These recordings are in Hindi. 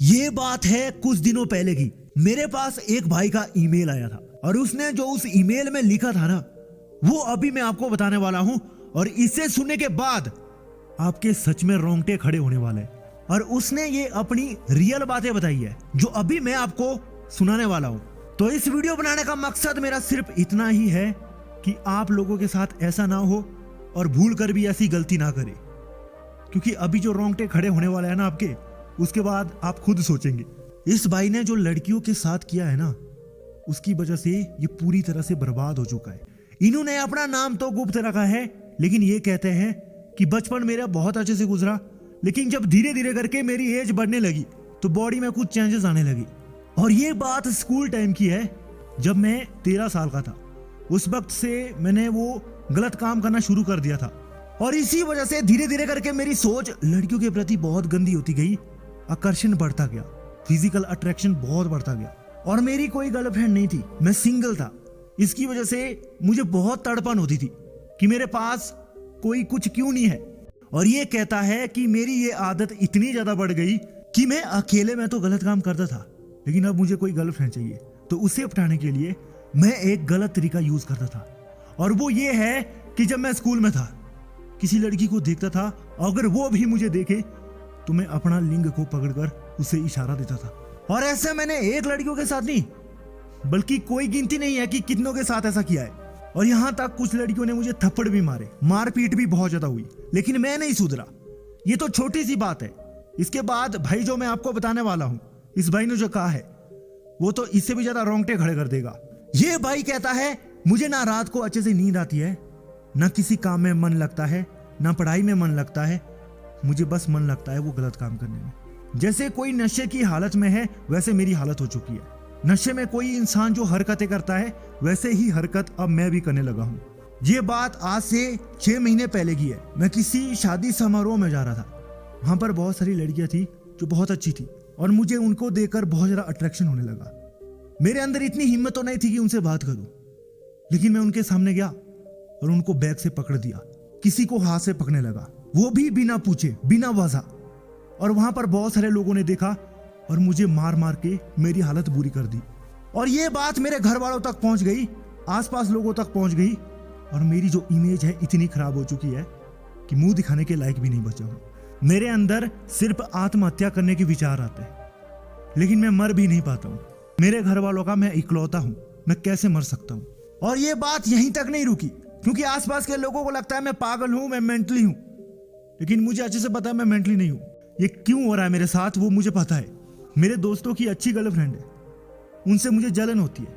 ये बात है कुछ दिनों पहले की। मेरे पास एक भाई का ईमेल आया था और उसने जो उस ईमेल में लिखा था ना, वो अभी मैं आपको बताने वाला हूं। और इसे सुनने के बाद आपके सच में रोंगटे खड़े होने वाले हैं। और उसने ये अपनी रियल बातें बताई है जो अभी मैं आपको सुनाने वाला हूं। तो इस वीडियो बनाने का मकसद मेरा सिर्फ इतना ही है कि आप लोगों के साथ ऐसा ना हो और भूल कर भी ऐसी गलती ना करें, क्योंकि अभी जो रोंगटे खड़े होने वाले हैं ना आपके, उसके बाद आप खुद सोचेंगे। इस भाई ने जो लड़कियों के साथ किया है ना, उसकी वजह से ये पूरी तरह से बर्बाद हो चुका है। इन्होंने अपना नाम तो गुप्त रखा है, लेकिन ये कहते हैं कि बचपन मेरा बहुत अच्छे से गुजरा, लेकिन जब धीरे धीरे करके मेरी एज बढ़ने लगी तो बॉडी में कुछ चेंजेस आने लगी। और ये बात स्कूल टाइम की है, जब मैं 13 साल का था। उस वक्त से मैंने वो गलत काम करना शुरू कर दिया था और इसी वजह से धीरे धीरे करके मेरी सोच लड़कियों के प्रति बहुत गंदी होती गई। आकर्षण बढ़ता गया, फिजिकल अट्रैक्शन बहुत बढ़ता गया। और मेरी कोई गर्लफ्रेंड नहीं थी, मैं सिंगल था। इसकी वजह से मुझे बहुत तड़पन होती थी कि मेरे पास कोई कुछ क्यों नहीं है। और ये कहता है कि मेरी ये आदत इतनी ज्यादा बढ़ गई कि मैं अकेले में तो गलत काम करता था, लेकिन अब मुझे कोई गर्लफ्रेंड चाहिए। तो उसे अपनाने के लिए मैं एक गलत तरीका यूज करता था, और वो ये है कि जब मैं स्कूल में था, किसी लड़की को देखता था, अगर वो भी मुझे देखे तो मैं अपना लिंग को पकड़कर उसे इशारा देता था। और ऐसे मैंने एक लड़कियों के साथ नहीं, बल्कि कोई गिनती नहीं है कि कितनों के साथ ऐसा किया है। और यहां तक कुछ लड़कियों ने मुझे थप्पड़ भी मारे, मारपीट भी बहुत ज्यादा हुई, लेकिन मैं नहीं सुधरा। ये तो छोटी सी बात है। इसके बाद भाई जो मैं आपको बताने वाला हूं, इस भाई ने जो कहा है वो तो इससे भी ज्यादा रोंगटे खड़े कर देगा। ये भाई कहता है, मुझे ना रात को अच्छे से नींद आती है, ना किसी काम में मन लगता है, ना पढ़ाई में मन लगता है, मुझे बस मन लगता है वो गलत काम करने में। जैसे कोई नशे की हालत में है, वैसे मेरी हालत हो चुकी है। नशे में कोई इंसान जो हरकतें करता है, वैसे ही हरकत अब मैं भी करने लगा हूँ। ये बात आज से 6 महीने पहले की है। मैं किसी शादी समारोह में जा रहा था। वहां पर बहुत सारी लड़कियां थी जो बहुत अच्छी थी, और मुझे उनको देखकर बहुत ज्यादा अट्रैक्शन होने लगा। मेरे अंदर इतनी हिम्मत तो नहीं थी कि उनसे बात करूं, लेकिन मैं उनके सामने गया और उनको बैग से पकड़ दिया, किसी को हाथ से पकड़ने लगा, वो भी बिना पूछे, बिना वजह। और वहां पर बहुत सारे लोगों ने देखा और मुझे मार मार के मेरी हालत बुरी कर दी। और ये बात मेरे घर वालों तक पहुंच गई, आसपास लोगों तक पहुंच गई, और मेरी जो इमेज है इतनी खराब हो चुकी है कि मुंह दिखाने के लायक भी नहीं बचा हूं। मेरे अंदर सिर्फ आत्महत्या करने के विचार आते हैं, लेकिन मैं मर भी नहीं पाता हूं। मेरे घर वालों का मैं इकलौता हूं, मैं कैसे मर सकता हूं। और ये बात यहीं तक नहीं रुकी, क्योंकि आसपास के लोगों को लगता है मैं पागल हूं, मैं मेंटली हूं, लेकिन मुझे अच्छे से पता है मैं मेंटली नहीं हूं। ये क्यों हो रहा है मेरे साथ वो मुझे पता है। मेरे दोस्तों की अच्छी गर्लफ्रेंड है, उनसे मुझे जलन होती है,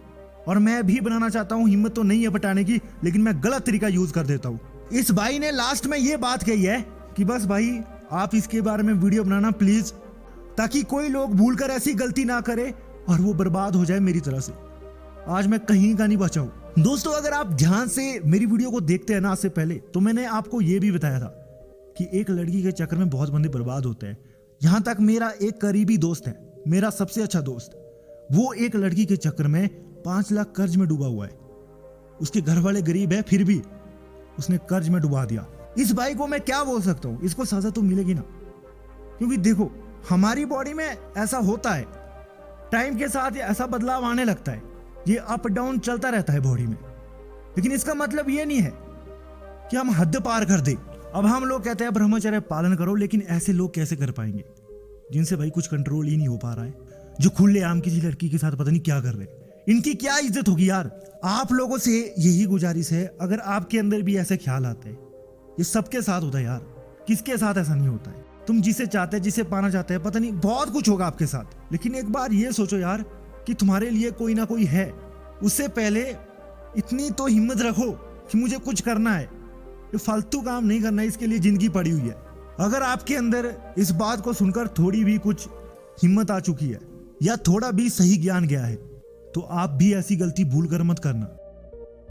और मैं भी बनाना चाहता हूं, हिम्मत तो नहीं है पटाने की, लेकिन मैं गलत तरीका यूज कर देता हूं। इस भाई ने लास्ट में ये बात कही है कि बस भाई आप इसके बारे में वीडियो बनाना प्लीज, ताकि कोई लोग भूलकर ऐसी गलती ना करे और वो बर्बाद हो जाए मेरी तरह से। आज मैं कहीं का नहीं बचा हूं। दोस्तों, अगर आप ध्यान से मेरी वीडियो को देखते हैं ना, आज से पहले तो मैंने आपको ये भी बताया था कि एक लड़की के चक्कर में बहुत बंदे बर्बाद होते हैं। यहां तक मेरा एक करीबी दोस्त है, मेरा सबसे अच्छा दोस्त, वो एक लड़की के चक्कर में 5 लाख कर्ज में डूबा हुआ है। उसके घर वाले गरीब है, फिर भी उसने कर्ज में डुबा दिया। इस भाई को मैं क्या बोल सकता हूं, इसको सजा तो मिलेगी ना, क्योंकि देखो हमारी बॉडी में ऐसा होता है, टाइम के साथ ऐसा बदलाव आने लगता है, ये अप डाउन चलता रहता है बॉडी में। लेकिन इसका मतलब ये नहीं है कि हम हद पार कर दे। अब हम लोग कहते हैं ब्रह्मचर्य पालन करो, लेकिन ऐसे लोग कैसे कर पाएंगे जिनसे भाई कुछ कंट्रोल ही नहीं हो पा रहा है, जो खुलेआम किसी लड़की के साथ पता नहीं क्या कर रहे हैं। इनकी क्या इज्जत होगी यार। आप लोगों से यही गुजारिश है, अगर आपके अंदर भी ऐसे ख्याल आते हैं, ये सबके साथ होता है यार, किसके साथ ऐसा नहीं होता है। तुम जिसे चाहते हैं, जिसे पाना चाहते हैं, पता नहीं बहुत कुछ होगा आपके साथ, लेकिन एक बार ये सोचो यार कि तुम्हारे लिए कोई ना कोई है। उससे पहले इतनी तो हिम्मत रखो कि मुझे कुछ करना है, ये फालतू काम नहीं करना है, इसके लिए जिंदगी पड़ी हुई है। अगर आपके अंदर इस बात को सुनकर थोड़ी भी कुछ हिम्मत आ चुकी है, या थोड़ा भी सही ज्ञान गया है, तो आप भी ऐसी गलती भूल कर मत करना।